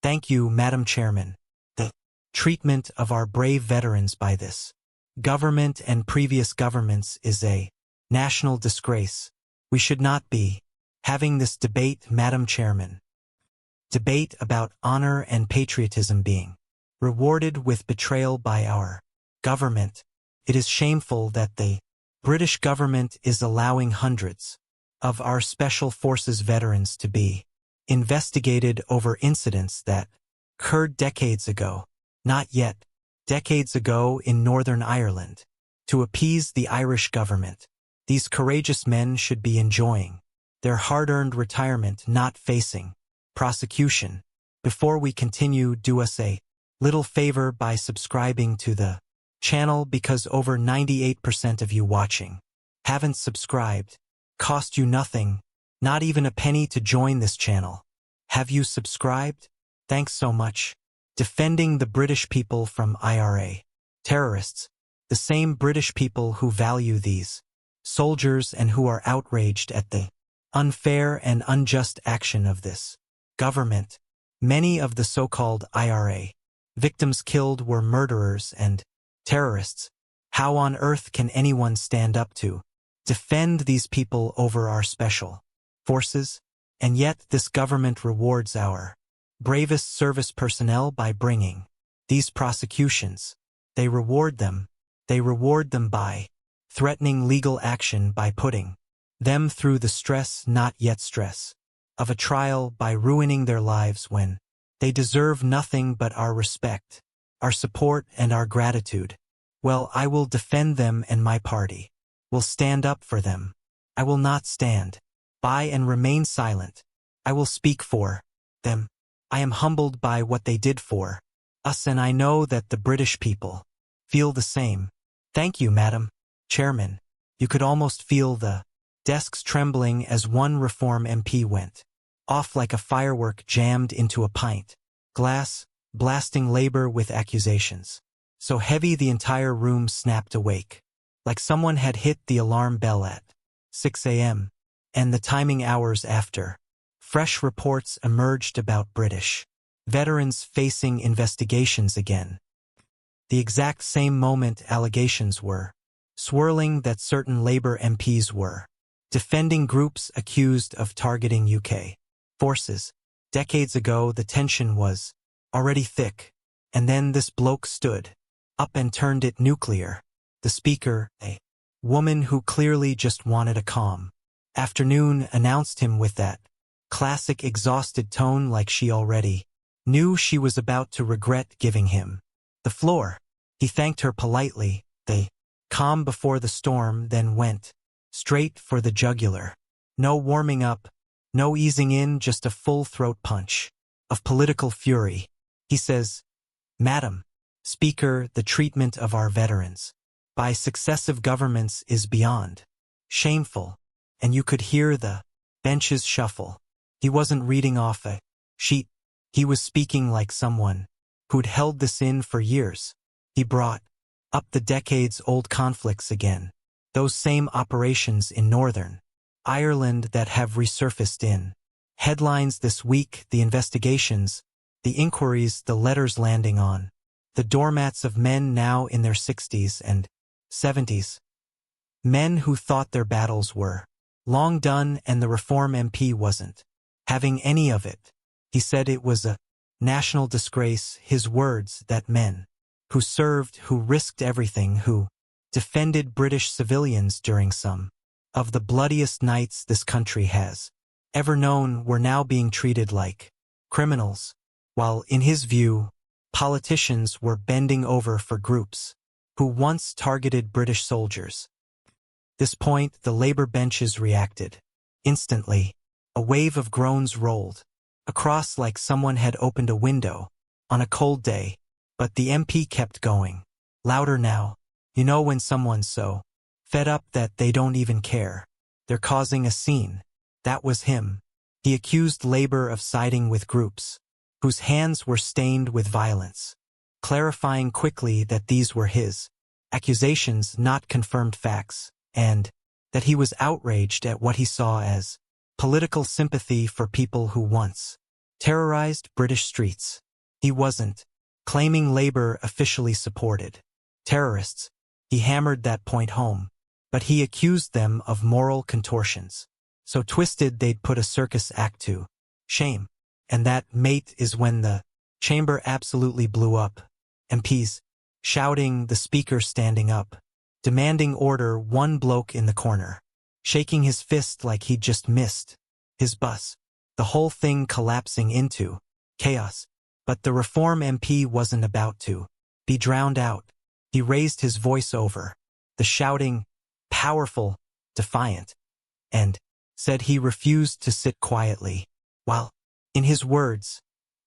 Thank you, Madam Chairman. The treatment of our brave veterans by this government and previous governments is a national disgrace. We should not be having this debate, Madam Chairman. Debate about honor and patriotism being rewarded with betrayal by our government. It is shameful that the British government is allowing hundreds of our Special Forces veterans to be investigated over incidents that occurred decades ago, not yet decades ago in Northern Ireland. To appease the Irish government, these courageous men should be enjoying their hard-earned retirement, not facing prosecution. Before we continue, do us a little favor by subscribing to the channel, because over 98% of you watching haven't subscribed. Cost you nothing, not even a penny, to join this channel. Have you subscribed? Thanks so much. Defending the British people from IRA terrorists, the same British people who value these soldiers and who are outraged at the unfair and unjust action of this government. Many of the so-called IRA victims killed were murderers and terrorists. How on earth can anyone stand up to defend these people over our special forces? And yet this government rewards our bravest service personnel by bringing these prosecutions. They reward them by threatening legal action, by putting them through the stress, not yet stress, of a trial, by ruining their lives when they deserve nothing but our respect, our support, and our gratitude. Well, I will defend them, and my party will stand up for them. I will not stand by and remain silent. I will speak for them. I am humbled by what they did for us, and I know that the British people feel the same. Thank you, Madam Chairman. You could almost feel the desks trembling as one Reform MP went off like a firework jammed into a pint glass, blasting Labour with accusations so heavy the entire room snapped awake, like someone had hit the alarm bell at 6 a.m. And the timing hours after. Fresh reports emerged about British veterans facing investigations again. The exact same moment allegations were swirling that certain Labour MPs were defending groups accused of targeting UK forces. Decades ago, the tension was already thick, and then this bloke stood up and turned it nuclear. The speaker, a woman who clearly just wanted a calm afternoon, announced him with that classic exhausted tone, like she already knew she was about to regret giving him the floor. He thanked her politely, the calm before the storm, then went straight for the jugular. No warming up, no easing in, just a full throat punch of political fury. He says, "Madam Speaker, the treatment of our veterans by successive governments is beyond shameful," and you could hear the benches shuffle. He wasn't reading off a sheet. He was speaking like someone who'd held this in for years. He brought up the decades-old conflicts again, those same operations in Northern Ireland that have resurfaced in headlines this week, the investigations, the inquiries, the letters landing on the doormats of men now in their 60s and 70s. Men who thought their battles were long done, and the Reform MP wasn't having any of it. He said it was a national disgrace. His words, that men who served, who risked everything, who defended British civilians during some of the bloodiest nights this country has ever known, were now being treated like criminals, while, in his view, politicians were bending over for groups who once targeted British soldiers. This point, the Labour benches reacted instantly. A wave of groans rolled across like someone had opened a window on a cold day, but the MP kept going. Louder now. You know when someone's so fed up that they don't even care. They're causing a scene. That was him. He accused Labour of siding with groups whose hands were stained with violence, clarifying quickly that these were his accusations, not confirmed facts, and that he was outraged at what he saw as political sympathy for people who once terrorized British streets. He wasn't claiming Labour officially supported terrorists. He hammered that point home. But he accused them of moral contortions. So twisted they'd put a circus act to shame. And that, mate, is when the chamber absolutely blew up. MPs shouting, the speaker standing up, demanding order, one bloke in the corner shaking his fist like he'd just missed his bus. The whole thing collapsing into chaos. But the Reform MP wasn't about to be drowned out. He raised his voice over the shouting, powerful, defiant, and said he refused to sit quietly while, in his words,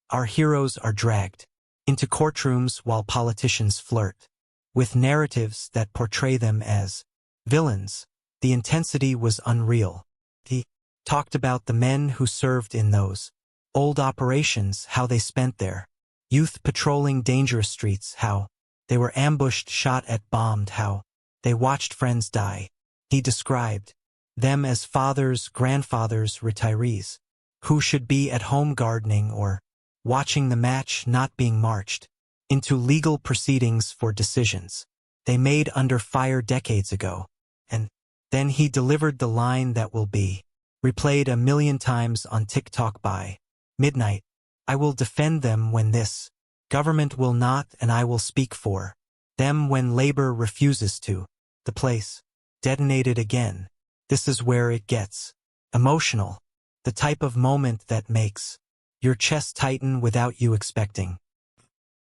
our heroes are dragged into courtrooms while politicians flirt with narratives that portray them as villains. The intensity was unreal. He talked about the men who served in those old operations, how they spent their youth patrolling dangerous streets, how they were ambushed, shot at, bombed, how they watched friends die. He described them as fathers, grandfathers, retirees, who should be at home gardening or watching the match, not being marched into legal proceedings for decisions they made under fire decades ago. And then he delivered the line that will be replayed 1,000,000 times on TikTok by midnight. I will defend them when this government will not, and I will speak for them when Labour refuses to. The place detonated again. This is where it gets emotional. The type of moment that makes your chest tighten without you expecting.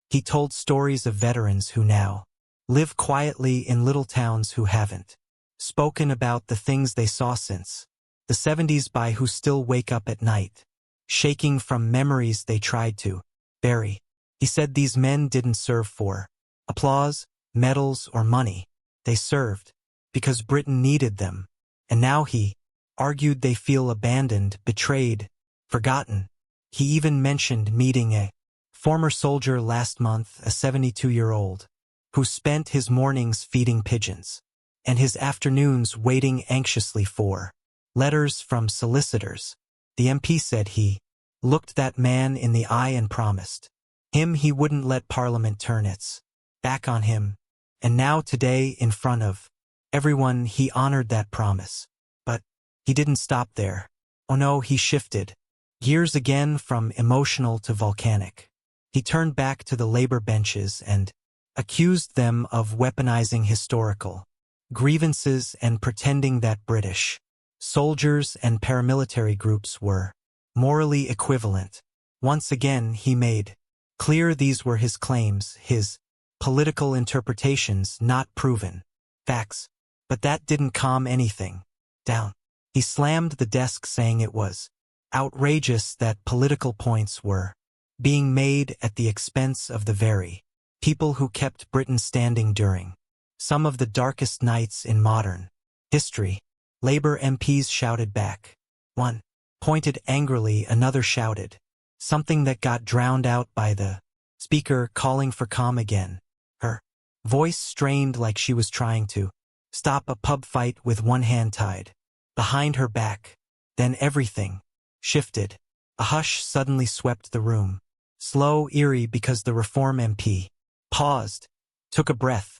He told stories of veterans who now live quietly in little towns, who haven't spoken about the things they saw since the 70s, by who still wake up at night, shaking from memories they tried to bury. He said these men didn't serve for applause, medals, or money. They served because Britain needed them. And now, he argued, they feel abandoned, betrayed, forgotten. He even mentioned meeting a former soldier last month, a 72-year-old, who spent his mornings feeding pigeons and his afternoons waiting anxiously for letters from solicitors. The MP said he looked that man in the eye and promised him he wouldn't let Parliament turn its back on him. And now, today, in front of everyone, he honored that promise. But he didn't stop there. Oh no, he shifted gears again, from emotional to volcanic. He turned back to the Labour benches and accused them of weaponizing historical grievances and pretending that British soldiers and paramilitary groups were morally equivalent. Once again, he made clear these were his claims, his political interpretations, not proven facts. But that didn't calm anything down. He slammed the desk, saying it was outrageous that political points were being made at the expense of the very people who kept Britain standing during some of the darkest nights in modern history. Labour MPs shouted back. One pointed angrily, another shouted something that got drowned out by the speaker, calling for calm again. Her voice strained, like she was trying to stop a pub fight with one hand tied behind her back. Then everything shifted. A hush suddenly swept the room. Slow, eerie, because the Reform MP paused, took a breath,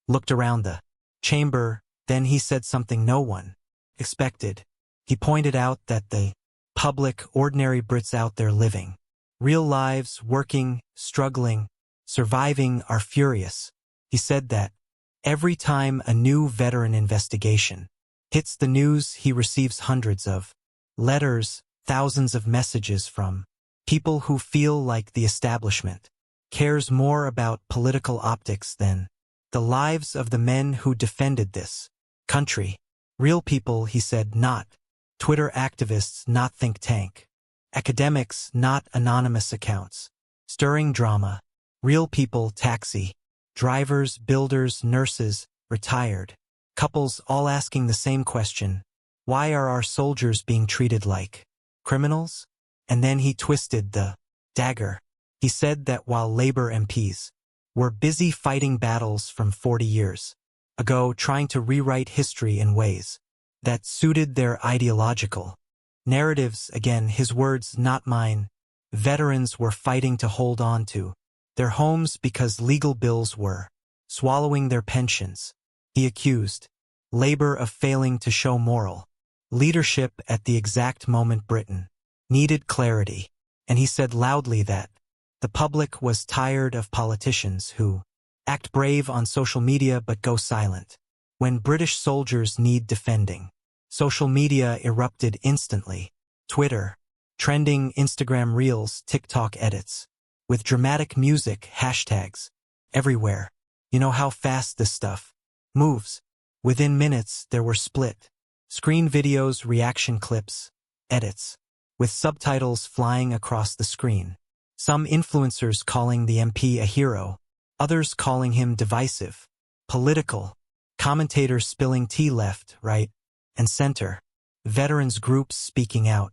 looked around the chamber. Then he said something no one expected. He pointed out that the public, ordinary Brits out there living real lives, working, struggling, surviving, are furious. He said that every time a new veteran investigation hits the news, he receives hundreds of letters, thousands of messages from people who feel like the establishment cares more about political optics than the lives of the men who defended this country. Real people, he said, not Twitter activists, not think tank academics, not anonymous accounts stirring drama. Real people, taxi drivers, builders, nurses, retired couples, all asking the same question: why are our soldiers being treated like criminals? And then he twisted the dagger. He said that while Labour MPs were busy fighting battles from 40 years ago, trying to rewrite history in ways that suited their ideological narratives, again, his words, not mine, veterans were fighting to hold on to their homes because legal bills were swallowing their pensions. He accused Labour of failing to show moral leadership at the exact moment Britain needed clarity, and he said loudly that the public was tired of politicians who act brave on social media but go silent when British soldiers need defending. Social media erupted instantly. Twitter, trending Instagram reels, TikTok edits, with dramatic music, hashtags, everywhere. You know how fast this stuff moves. Within minutes, there were split screen videos, reaction clips, edits, with subtitles flying across the screen. Some influencers calling the MP a hero, others calling him divisive, political, commentators spilling tea left, right, and center, veterans groups speaking out.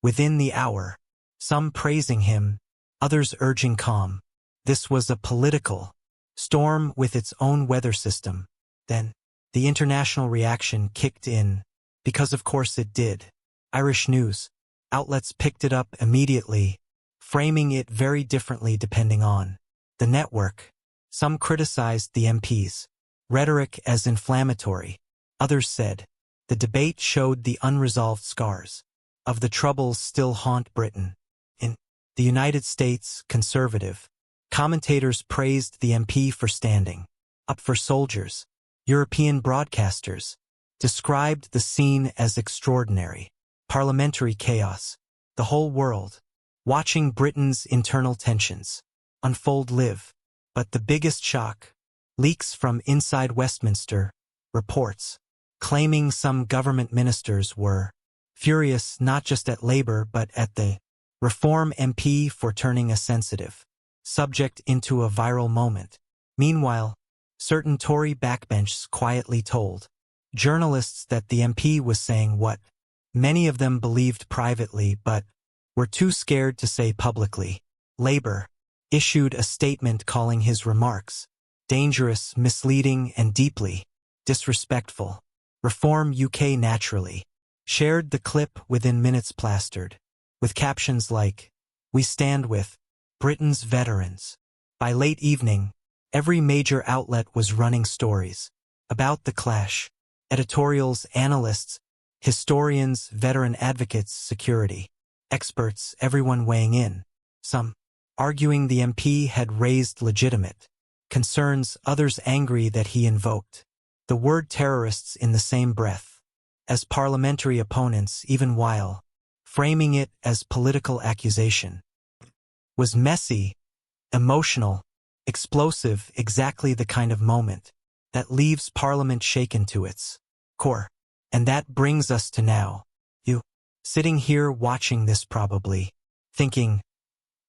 Within the hour, some praising him, others urging calm. This was a political storm with its own weather system. Then, the international reaction kicked in, because of course it did. Irish news outlets picked it up immediately, framing it very differently depending on the network. Some criticized the MP's rhetoric as inflammatory. Others said the debate showed the unresolved scars of the troubles still haunt Britain. In the United States, conservative commentators praised the MP for standing up for soldiers. European broadcasters described the scene as extraordinary. Parliamentary chaos. The whole world watching Britain's internal tensions unfold live. But the biggest shock, leaks from inside Westminster, reports claiming some government ministers were furious not just at Labour but at the Reform MP for turning a sensitive subject into a viral moment. Meanwhile, certain Tory backbenchers quietly told journalists that the MP was saying what many of them believed privately but were too scared to say publicly. Labour issued a statement calling his remarks dangerous, misleading, and deeply disrespectful. Reform UK naturally shared the clip within minutes, plastered with captions like, "We stand with Britain's veterans." By late evening, every major outlet was running stories about the clash. Editorials, analysts, historians, veteran advocates, security experts, everyone weighing in. Some arguing the MP had raised legitimate concerns, others angry that he invoked the word terrorists in the same breath as parliamentary opponents, even while framing it as political accusation. Was messy, emotional, explosive, exactly the kind of moment that leaves Parliament shaken to its core. And that brings us to now. You, sitting here watching this probably, thinking,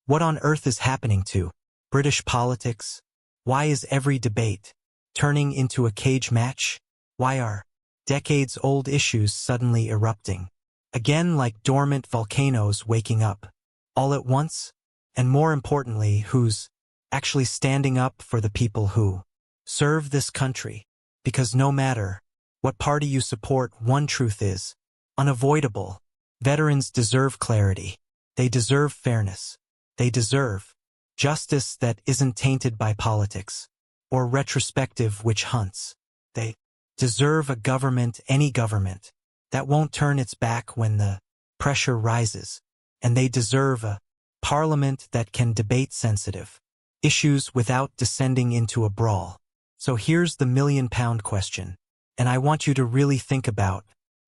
what on earth is happening to British politics? Why is every debate turning into a cage match? Why are decades-old issues suddenly erupting? Again, like dormant volcanoes waking up all at once? And more importantly, who's actually standing up for the people who serve this country? Because no matter what party you support, one truth is unavoidable. Veterans deserve clarity. They deserve fairness. They deserve justice that isn't tainted by politics or retrospective witch hunts. They deserve a government, any government, that won't turn its back when the pressure rises. And they deserve a parliament that can debate sensitive issues without descending into a brawl. So here's the million-pound question, and I want you to really think about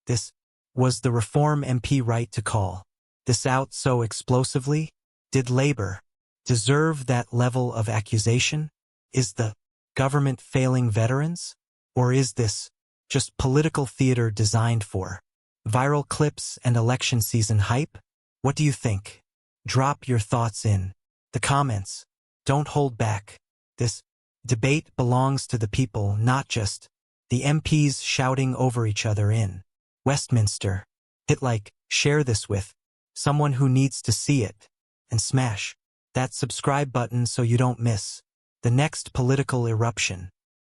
this. Was the Reform MP right to call this out so explosively? Did Labour deserve that level of accusation? Is the government failing veterans? Or is this just political theater designed for viral clips and election season hype? What do you think? Drop your thoughts in the comments. Don't hold back. This debate belongs to the people, not just the MPs shouting over each other in Westminster. Hit like, share this with someone who needs to see it, and smash that subscribe button so you don't miss the next political eruption.